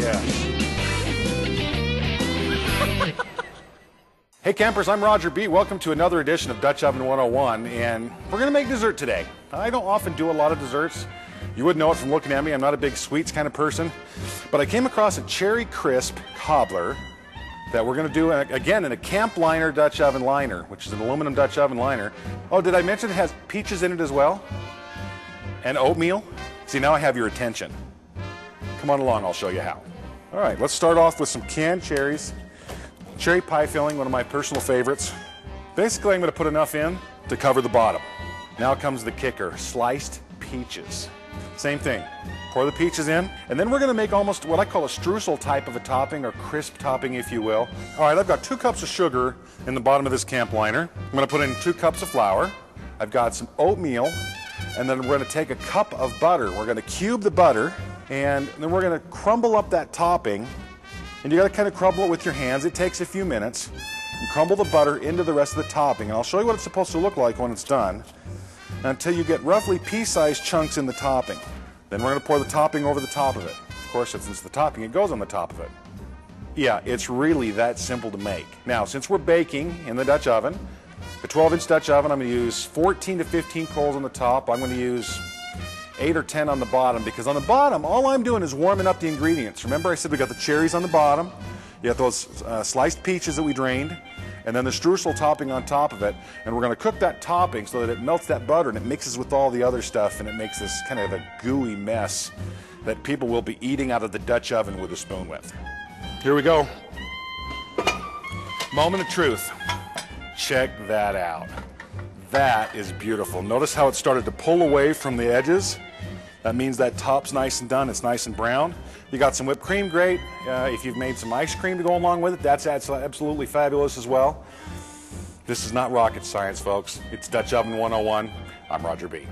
Yeah. Hey campers, I'm Roger B. Welcome to another edition of Dutch Oven 101, and we're gonna make dessert today. I don't often do a lot of desserts. You wouldn't know it from looking at me. I'm not a big sweets kind of person, but I came across a cherry crisp cobbler that we're gonna do again in a camp liner Dutch oven liner, which is an aluminum Dutch oven liner. Oh, did I mention it has peaches in it as well? And oatmeal? See, now I have your attention. Come on along, I'll show you how. All right, let's start off with some canned cherries. Cherry pie filling, one of my personal favorites. Basically, I'm going to put enough in to cover the bottom. Now comes the kicker, sliced peaches. Same thing, pour the peaches in, and then we're going to make almost what I call a streusel type of a topping, or crisp topping, if you will. All right, I've got 2 cups of sugar in the bottom of this camp liner. I'm going to put in 2 cups of flour. I've got some oatmeal, and then we're going to take a cup of butter. We're going to cube the butter, and then we're going to crumble up that topping. And you got to kind of crumble it with your hands. It takes a few minutes. And crumble the butter into the rest of the topping. And I'll show you what it's supposed to look like when it's done, until you get roughly pea-sized chunks in the topping. Then we're going to pour the topping over the top of it. Of course, since it's the topping, it goes on the top of it. Yeah, it's really that simple to make. Now, since we're baking in the Dutch oven, the 12-inch Dutch oven, I'm going to use 14 to 15 coals on the top. I'm going to use 8 or 10 on the bottom, because on the bottom, all I'm doing is warming up the ingredients. Remember I said we got the cherries on the bottom, you got those sliced peaches that we drained, and then the streusel topping on top of it, and we're going to cook that topping so that it melts that butter and it mixes with all the other stuff, and it makes this kind of a gooey mess that people will be eating out of the Dutch oven with a spoon with. Here we go. Moment of truth. Check that out. That is beautiful. Notice how it started to pull away from the edges. That means that top's nice and done. It's nice and brown. You got some whipped cream, great. If you've made some ice cream to go along with it, that's absolutely fabulous as well. This is not rocket science, folks. It's Dutch Oven 101. I'm Roger B.